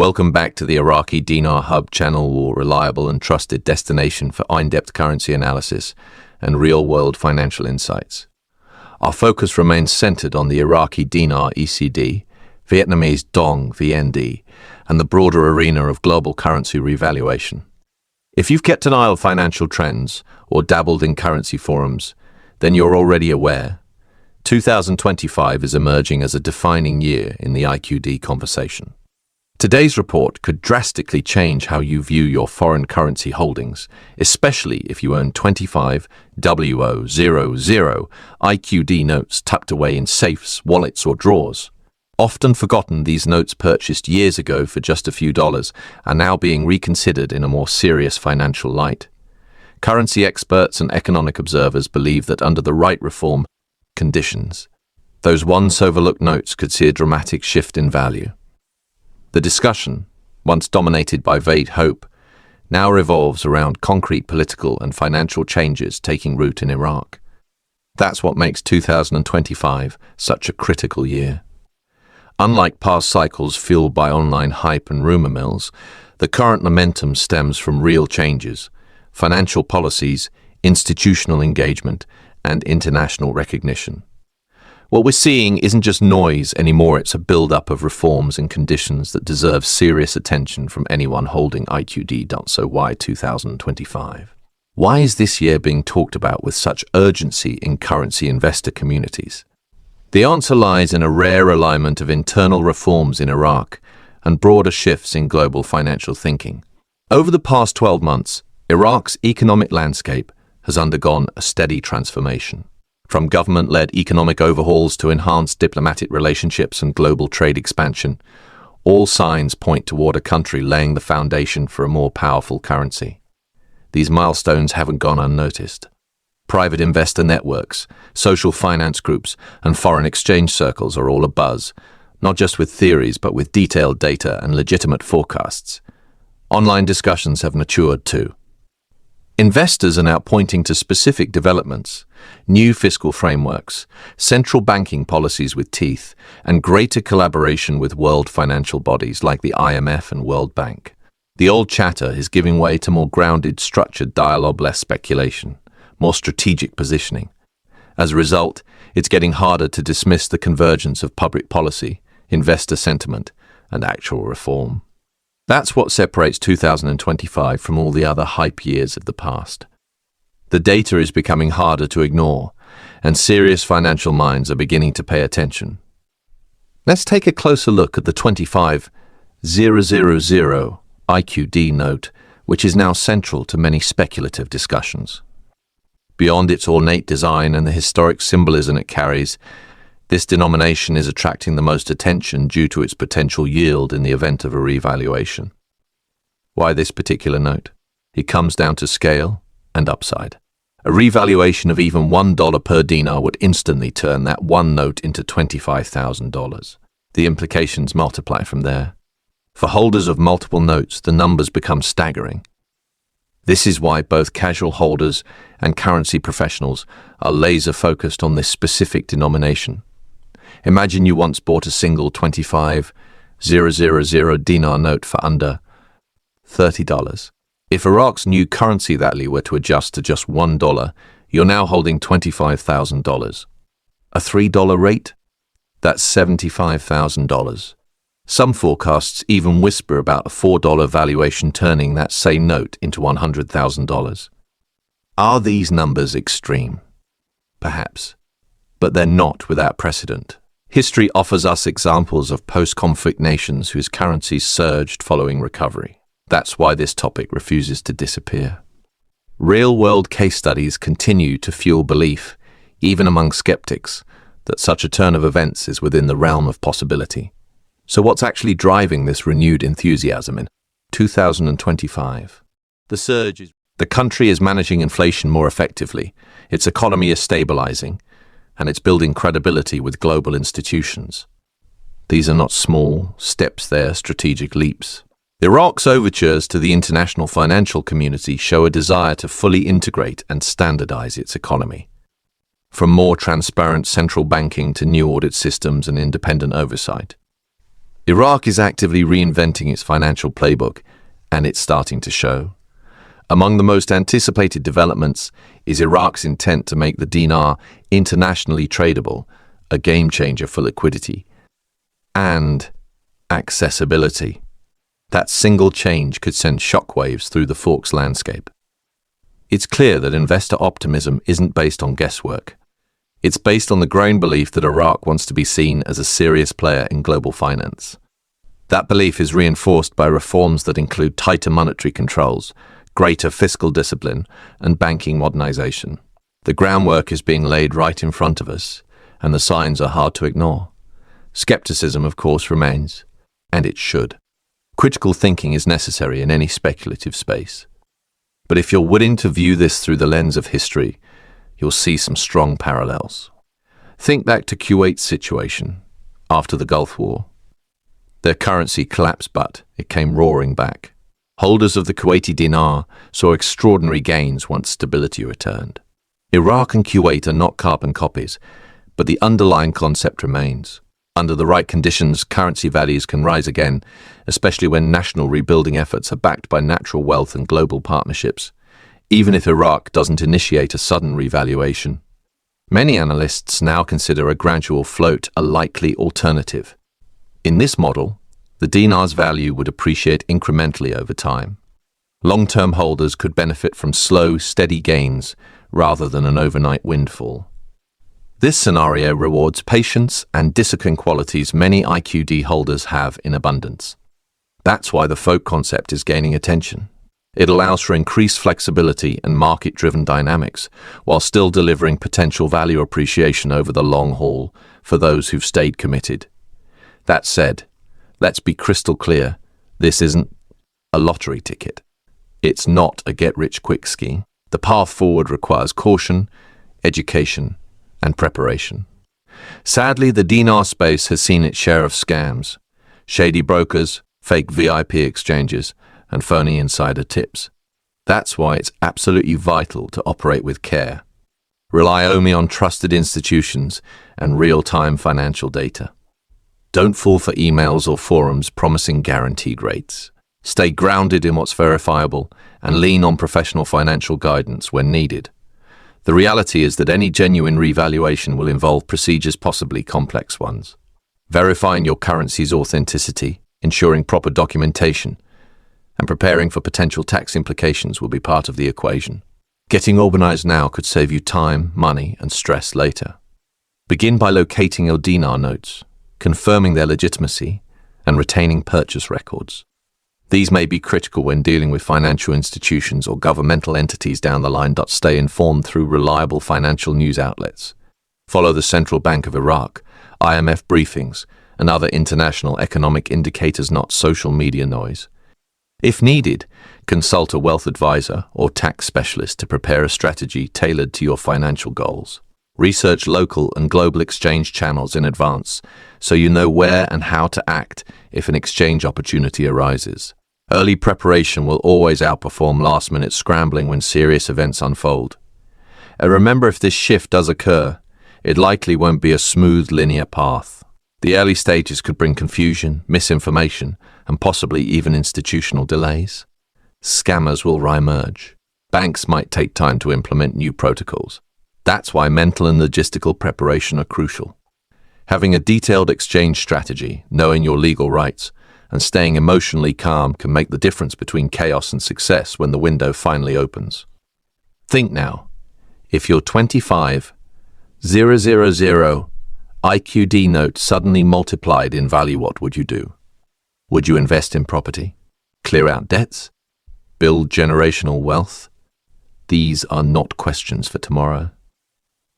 Welcome back to the Iraqi Dinar Hub channel, a reliable and trusted destination for in-depth currency analysis and real-world financial insights. Our focus remains centered on the Iraqi Dinar (ECD), Vietnamese Dong (VND), and the broader arena of global currency revaluation. If you've kept an eye on financial trends or dabbled in currency forums, then you're already aware 2025 is emerging as a defining year in the IQD conversation. Today's report could drastically change how you view your foreign currency holdings, especially if you own 25 WO00 IQD notes tucked away in safes, wallets, or drawers. Often forgotten, these notes purchased years ago for just a few dollars are now being reconsidered in a more serious financial light. Currency experts and economic observers believe that under the right reform conditions, those once overlooked notes could see a dramatic shift in value. The discussion, once dominated by vague hope, now revolves around concrete political and financial changes taking root in Iraq. That's what makes 2025 such a critical year. Unlike past cycles fueled by online hype and rumor mills, the current momentum stems from real changes, financial policies, institutional engagement, and international recognition. What we're seeing isn't just noise anymore, it's a build-up of reforms and conditions that deserve serious attention from anyone holding IQD. So why 2025? Why is this year being talked about with such urgency in currency investor communities? The answer lies in a rare alignment of internal reforms in Iraq and broader shifts in global financial thinking. Over the past 12 months, Iraq's economic landscape has undergone a steady transformation. From government-led economic overhauls to enhanced diplomatic relationships and global trade expansion, all signs point toward a country laying the foundation for a more powerful currency. These milestones haven't gone unnoticed. Private investor networks, social finance groups, and foreign exchange circles are all abuzz, not just with theories but with detailed data and legitimate forecasts. Online discussions have matured too. Investors are now pointing to specific developments, new fiscal frameworks, central banking policies with teeth, and greater collaboration with world financial bodies like the IMF and World Bank. The old chatter is giving way to more grounded, structured dialogue, less speculation, more strategic positioning. As a result, it's getting harder to dismiss the convergence of public policy, investor sentiment, and actual reform. That's what separates 2025 from all the other hype years of the past. The data is becoming harder to ignore, and serious financial minds are beginning to pay attention. Let's take a closer look at the 25000 IQD note, which is now central to many speculative discussions. Beyond its ornate design and the historic symbolism it carries, this denomination is attracting the most attention due to its potential yield in the event of a revaluation. Why this particular note? It comes down to scale and upside. A revaluation of even $1 per dinar would instantly turn that one note into $25,000. The implications multiply from there. For holders of multiple notes, the numbers become staggering. This is why both casual holders and currency professionals are laser-focused on this specific denomination. Imagine you once bought a single 25,000 dinar note for under $30. If Iraq's new currency value were to adjust to just $1, you're now holding $25,000. A $3 rate? That's $75,000. Some forecasts even whisper about a $4 valuation turning that same note into $100,000. Are these numbers extreme? Perhaps. But they're not without precedent. History offers us examples of post-conflict nations whose currencies surged following recovery. That's why this topic refuses to disappear. Real-world case studies continue to fuel belief, even among skeptics, that such a turn of events is within the realm of possibility. So what's actually driving this renewed enthusiasm in 2025? The surge is the country is managing inflation more effectively, its economy is stabilizing, and it's building credibility with global institutions. These are not small steps, they're strategic leaps. Iraq's overtures to the international financial community show a desire to fully integrate and standardize its economy. From more transparent central banking to new audit systems and independent oversight. Iraq is actively reinventing its financial playbook, and it's starting to show. Among the most anticipated developments is Iraq's intent to make the dinar internationally tradable, a game changer for liquidity and accessibility. That single change could send shockwaves through the Forks landscape. It's clear that investor optimism isn't based on guesswork. It's based on the growing belief that Iraq wants to be seen as a serious player in global finance. That belief is reinforced by reforms that include tighter monetary controls, greater fiscal discipline, and banking modernization. The groundwork is being laid right in front of us, and the signs are hard to ignore. Skepticism, of course, remains, and it should. Critical thinking is necessary in any speculative space. But if you're willing to view this through the lens of history, you'll see some strong parallels. Think back to Kuwait's situation after the Gulf War. Their currency collapsed, but it came roaring back. Holders of the Kuwaiti dinar saw extraordinary gains once stability returned. Iraq and Kuwait are not carbon copies, but the underlying concept remains. Under the right conditions, currency values can rise again, especially when national rebuilding efforts are backed by natural wealth and global partnerships, even if Iraq doesn't initiate a sudden revaluation. Many analysts now consider a gradual float a likely alternative. In this model, the dinar's value would appreciate incrementally over time. Long-term holders could benefit from slow, steady gains rather than an overnight windfall. This scenario rewards patience and discipline qualities many IQD holders have in abundance. That's why the folk concept is gaining attention. It allows for increased flexibility and market-driven dynamics, while still delivering potential value appreciation over the long haul for those who've stayed committed. That said, let's be crystal clear, this isn't a lottery ticket. It's not a get-rich-quick scheme. The path forward requires caution, education, and preparation. Sadly, the dinar space has seen its share of scams, shady brokers, fake VIP exchanges, and phony insider tips. That's why it's absolutely vital to operate with care. Rely only on trusted institutions and real-time financial data. Don't fall for emails or forums promising guaranteed rates. Stay grounded in what's verifiable and lean on professional financial guidance when needed. The reality is that any genuine revaluation will involve procedures, possibly complex ones. Verifying your currency's authenticity, ensuring proper documentation, and preparing for potential tax implications will be part of the equation. Getting organized now could save you time, money, and stress later. Begin by locating your dinar notes, confirming their legitimacy, and retaining purchase records. These may be critical when dealing with financial institutions or governmental entities down the line. Stay informed through reliable financial news outlets. Follow the Central Bank of Iraq, IMF briefings, and other international economic indicators, not social media noise. If needed, consult a wealth advisor or tax specialist to prepare a strategy tailored to your financial goals. Research local and global exchange channels in advance so you know where and how to act if an exchange opportunity arises. Early preparation will always outperform last-minute scrambling when serious events unfold. And remember, if this shift does occur, it likely won't be a smooth, linear path. The early stages could bring confusion, misinformation, and possibly even institutional delays. Scammers will re-emerge. Banks might take time to implement new protocols. That's why mental and logistical preparation are crucial. Having a detailed exchange strategy, knowing your legal rights, and staying emotionally calm can make the difference between chaos and success when the window finally opens. Think now, if your 25,000 IQD note suddenly multiplied in value, what would you do? Would you invest in property? Clear out debts? Build generational wealth? These are not questions for tomorrow.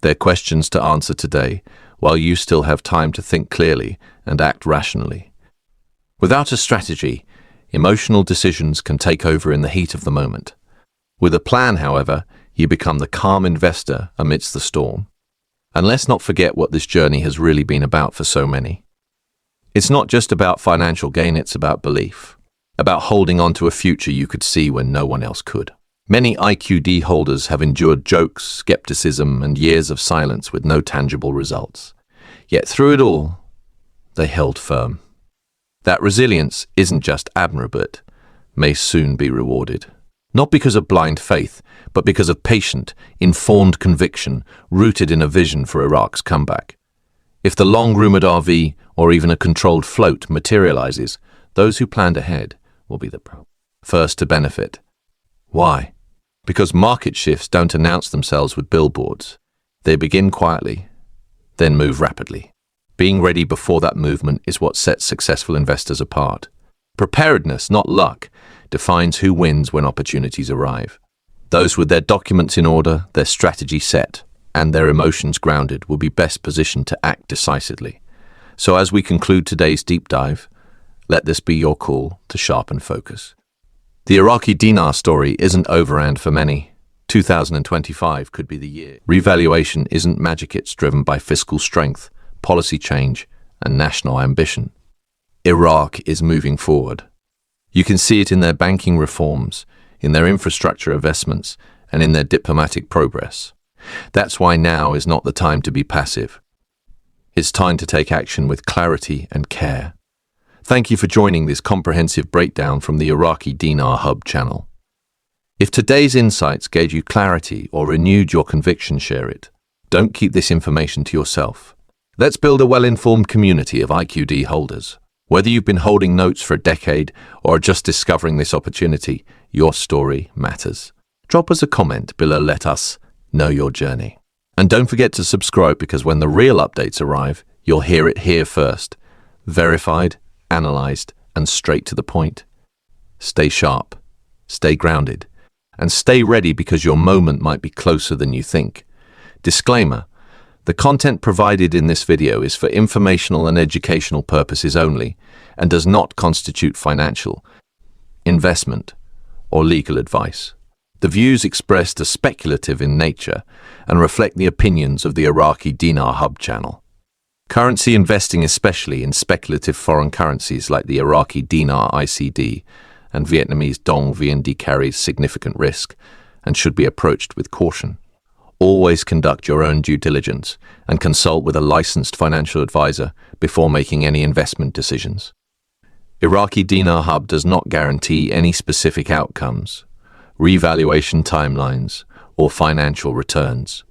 They're questions to answer today, while you still have time to think clearly and act rationally. Without a strategy, emotional decisions can take over in the heat of the moment. With a plan, however, you become the calm investor amidst the storm. And let's not forget what this journey has really been about for so many. It's not just about financial gain, it's about belief, about holding on to a future you could see when no one else could. Many IQD holders have endured jokes, skepticism, and years of silence with no tangible results. Yet through it all, they held firm. That resilience isn't just admirable, but may soon be rewarded. Not because of blind faith, but because of patient, informed conviction rooted in a vision for Iraq's comeback. If the long-rumored RV or even a controlled float materializes, those who planned ahead will be the first to benefit. Why? Because market shifts don't announce themselves with billboards. They begin quietly, then move rapidly. Being ready before that movement is what sets successful investors apart. Preparedness, not luck, defines who wins when opportunities arrive. Those with their documents in order, their strategy set, and their emotions grounded will be best positioned to act decisively. So as we conclude today's deep dive, let this be your call to sharpen focus. The Iraqi dinar story isn't over, and for many, 2025 could be the year. Revaluation isn't magic, it's driven by fiscal strength, policy change, and national ambition. Iraq is moving forward. You can see it in their banking reforms, in their infrastructure investments, and in their diplomatic progress. That's why now is not the time to be passive. It's time to take action with clarity and care. Thank you for joining this comprehensive breakdown from the Iraqi Dinar Hub channel. If today's insights gave you clarity or renewed your conviction, share it. Don't keep this information to yourself. Let's build a well-informed community of IQD holders. Whether you've been holding notes for a decade or are just discovering this opportunity, your story matters. Drop us a comment below, let us know your journey. And don't forget to subscribe, because when the real updates arrive, you'll hear it here first. Verified, analyzed, and straight to the point. Stay sharp, stay grounded, and stay ready, because your moment might be closer than you think. Disclaimer: the content provided in this video is for informational and educational purposes only and does not constitute financial, investment, or legal advice. The views expressed are speculative in nature and reflect the opinions of the Iraqi Dinar Hub channel. Currency investing, especially in speculative foreign currencies like the Iraqi Dinar ICD and Vietnamese Dong VND, carries significant risk and should be approached with caution. Always conduct your own due diligence and consult with a licensed financial advisor before making any investment decisions. Iraqi Dinar Hub does not guarantee any specific outcomes, revaluation timelines, or financial returns.